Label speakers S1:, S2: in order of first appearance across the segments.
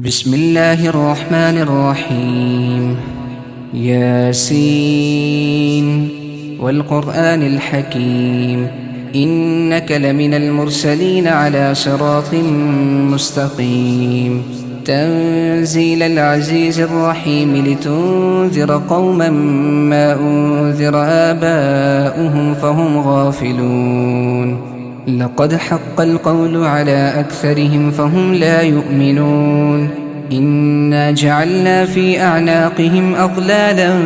S1: بسم الله الرحمن الرحيم. ياسين والقرآن الحكيم إنك لمن المرسلين على صراط مستقيم تنزيل العزيز الرحيم لتنذر قوما ما أنذر آباؤهم فهم غافلون. لقد حق القول على أكثرهم فهم لا يؤمنون. إنا جعلنا في أعناقهم أغلالا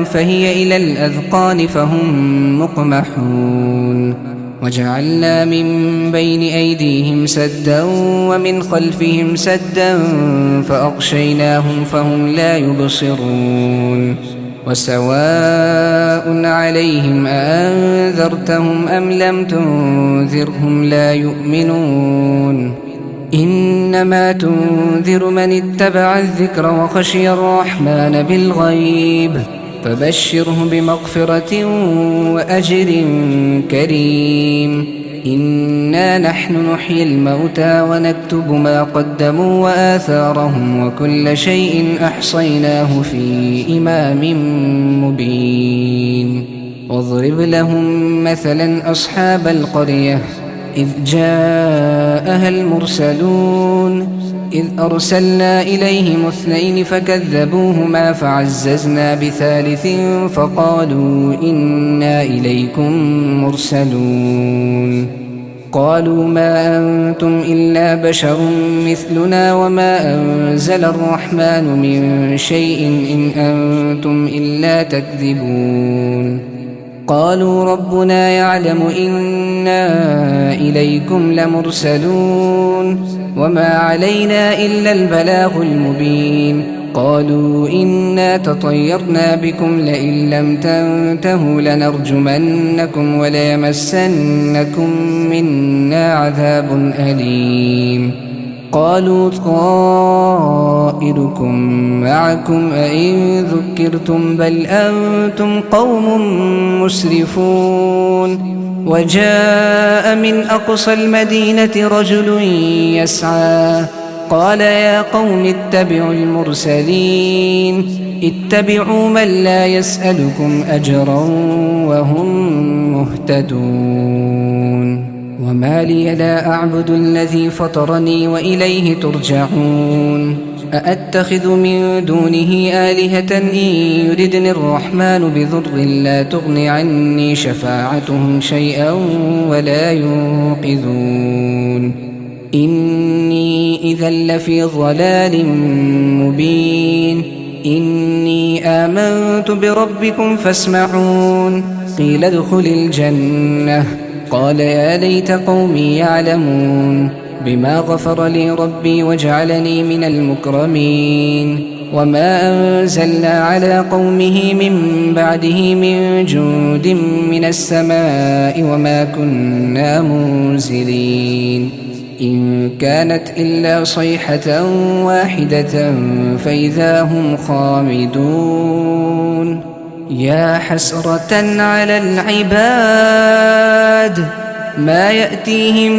S1: فهي إلى الأذقان فهم مقمحون. وجعلنا من بين أيديهم سدا ومن خلفهم سدا فأغشيناهم فهم لا يبصرون. وسواء عليهم أأنذرتهم أم لم تنذرهم لا يؤمنون. إنما تنذر من اتبع الذكر وخشي الرحمن بالغيب فبشره بمغفرة وأجر كريم. إنا نحن نحيي الموتى ونكتب ما قدموا وآثارهم وكل شيء أحصيناه في إمام مبين. واضرب لهم مثلا أصحاب القرية إذ جاءها المرسلون إذ أرسلنا إليهم 2 فكذبوهما فعززنا ب3 فقالوا إنا إليكم مرسلون. قالوا ما أنتم إلا بشر مثلنا وما أنزل الرحمن من شيء إن أنتم إلا تكذبون. قالوا ربنا يعلم إنا إليكم لمرسلون وما علينا إلا البلاغ المبين. قالوا إنا تطيرنا بكم لئن لم تنتهوا لنرجمنكم وليمسنكم منا عذاب أليم. قالوا طائركم معكم أئن ذكرتم بل أنتم قوم مسرفون. وجاء من أقصى المدينة رجل يسعى قال يا قوم اتبعوا المرسلين اتبعوا من لا يسألكم أجرا وهم مهتدون. وما لي لا أعبد الذي فطرني وإليه ترجعون. أأتخذ من دونه آلهة إن يردني الرحمن بضر لا تغن عني شفاعتهم شيئا ولا ينقذون. إني إذا لفي ضلال مبين. إني آمنت بربكم فاسمعون. قيل ادخل الجنة قال يا ليت قومي يعلمون بما غفر لي ربي وجعلني من المكرمين. وما أنزلنا على قومه من بعده من جند من السماء وما كنا منزلين. إن كانت إلا صيحة واحدة فإذا هم خامدون. يا حسرة على العباد ما يأتيهم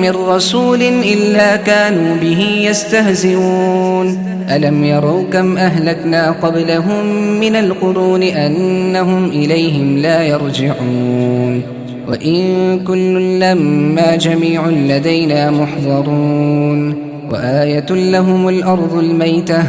S1: من رسول إلا كانوا به يستهزئون. ألم يروا كم أهلكنا قبلهم من القرون أنهم إليهم لا يرجعون. وإن كل لما جميع لدينا محضرون. وآية لهم الأرض الميتة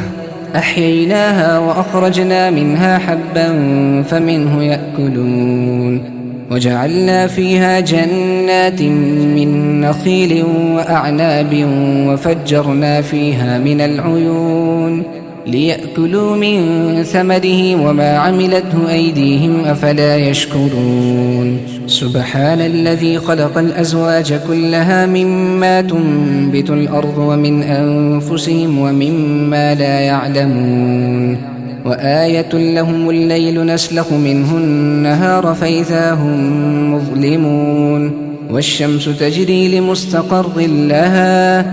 S1: أحييناها وأخرجنا منها حبا فمنه يأكلون. وجعلنا فيها جنات من نخيل وأعناب وفجرنا فيها من العيون ليأكلوا من ثمره وما عملته أيديهم أفلا يشكرون. سبحان الذي خلق الأزواج كلها مما تنبت الأرض ومن أنفسهم ومما لا يعلمون. وآية لهم الليل نسلخ منه النهار فإذا هم مظلمون. والشمس تجري لمستقر لها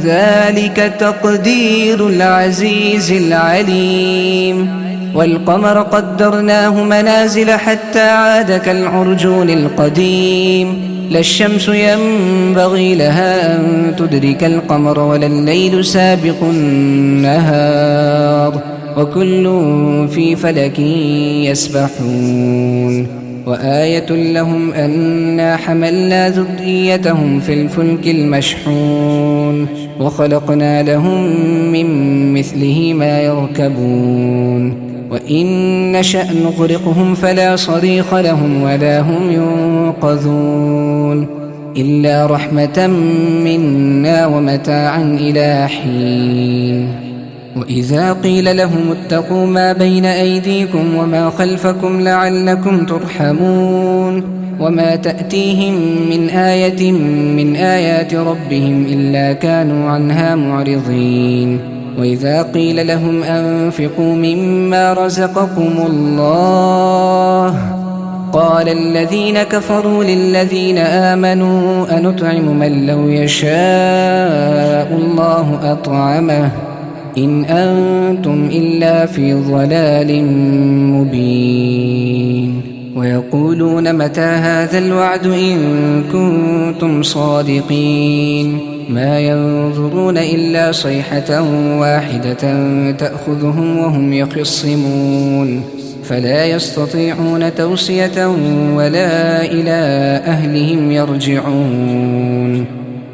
S1: ذلك تقدير العزيز العليم. والقمر قدرناه منازل حتى عاد كالعرجون القديم. لا الشمس ينبغي لها أن تدرك القمر ولا الليل سابق النهار وكل في فلك يسبحون وآية لهم أنا حملنا ذريتهم في الفلك المشحون وخلقنا لهم من مثله ما يركبون وإن نشأ نغرقهم فلا صريخ لهم ولا هم ينقذون إلا رحمة منا ومتاعا إلى حين وإذا قيل لهم اتقوا ما بين أيديكم وما خلفكم لعلكم ترحمون وما تأتيهم من آية من آيات ربهم إلا كانوا عنها معرضين وإذا قيل لهم أنفقوا مما رزقكم الله قال الذين كفروا للذين آمنوا أنطعم من لو يشاء الله أطعمه إن أنتم إلا في ضلال مبين ويقولون متى هذا الوعد إن كنتم صادقين ما ينظرون إلا صيحة واحدة تأخذهم وهم يخصمون فلا يستطيعون توصية ولا إلى أهلهم يرجعون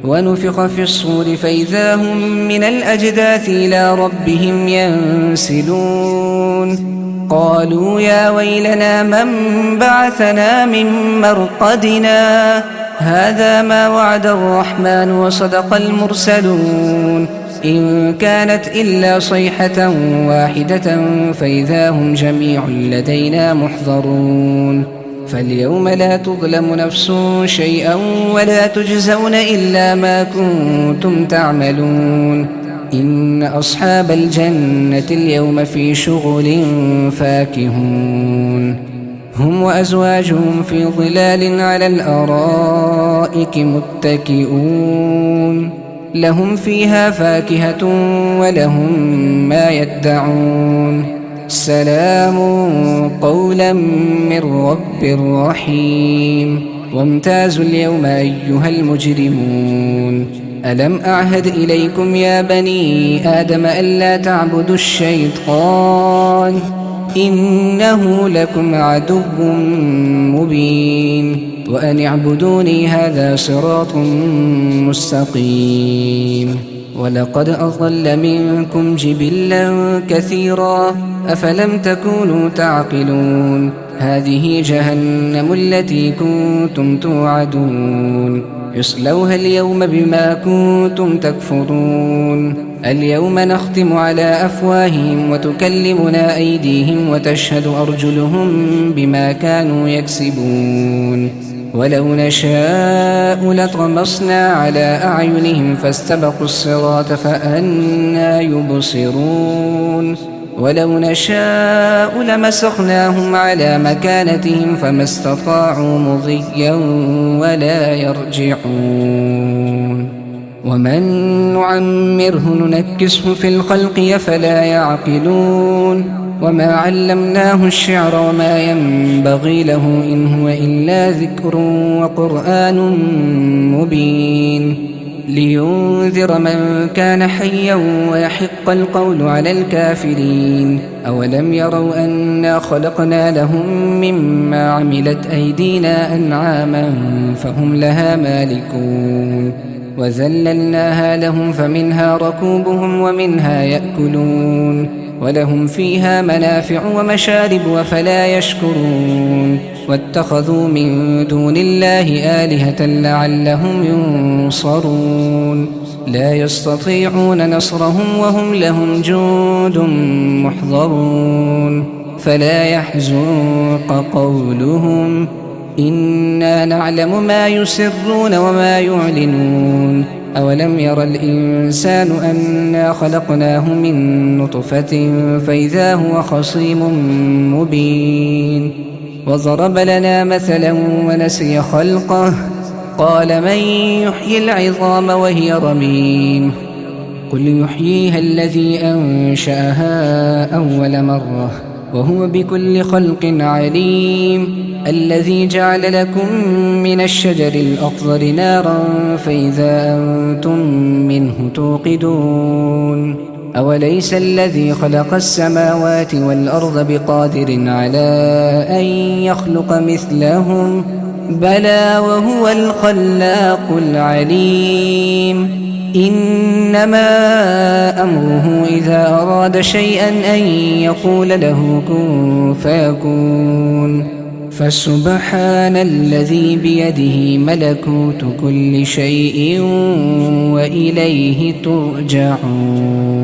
S1: ونفخ في الصور فإذا هم من الأجداث إلى ربهم ينسلون قالوا يا ويلنا من بعثنا من مرقدنا هذا ما وعد الرحمن وصدق المرسلون إن كانت إلا صيحة واحدة فإذا هم جميع لدينا محضرون فاليوم لا تظلم نفس شيئا ولا تجزون إلا ما كنتم تعملون إن أصحاب الجنة اليوم في شغل فاكهون هم وأزواجهم في ظلال على الأرائك متكئون لهم فيها فاكهة ولهم ما يدعون سلام قولا من رب رحيم وامتازوا اليوم أيها المجرمون ألم أعهد إليكم يا بني آدم ألا تعبدوا الشيطان إنه لكم عدو مبين وأن اعبدوني هذا صراط مستقيم ولقد أضل منكم جبلا كثيرا أفلم تكونوا تعقلون هذه جهنم التي كنتم توعدون يصلوها اليوم بما كنتم تكفرون اليوم نختم على أفواههم وتكلمنا أيديهم وتشهد أرجلهم بما كانوا يكسبون ولو نشاء لطمسنا على أعينهم فاستبقوا الصراط فأنى يبصرون ولو نشاء لمسخناهم على مكانتهم فما استطاعوا مضيا ولا يرجعون ومن نعمره ننكسه في الخلق أفلا يعقلون وما علمناه الشعر وما ينبغي له إن هو إلا ذكر وقرآن مبين لينذر من كان حيا ويحق القول على الكافرين أولم يروا أنا خلقنا لهم مما عملت أيدينا أنعاما فهم لها مالكون وذللناها لهم فمنها ركوبهم ومنها يأكلون ولهم فيها منافع ومشارب وفلا يشكرون واتخذوا من دون الله آلهة لعلهم ينصرون لا يستطيعون نصرهم وهم لهم جند محضرون فلا يحزنك قولهم إنا نعلم ما يسرون وما يعلنون أولم ير الإنسان أنا خلقناه من نطفة فإذا هو خصيم مبين وضرب لنا مثلا ونسي خلقه قال من يحيي العظام وهي رميم قل يحييها الذي أنشأها أول مرة وهو بكل خلق عليم الذي جعل لكم من الشجر الأخضر نارا فإذا أنتم منه توقدون أوليس الذي خلق السماوات والأرض بقادر على أن يخلق مثلهم بلى وهو الخلاق العليم إنما أمره إذا أراد شيئا أن يقول له كن فيكون فسبحان الذي بيده ملكوت كل شيء وإليه ترجعون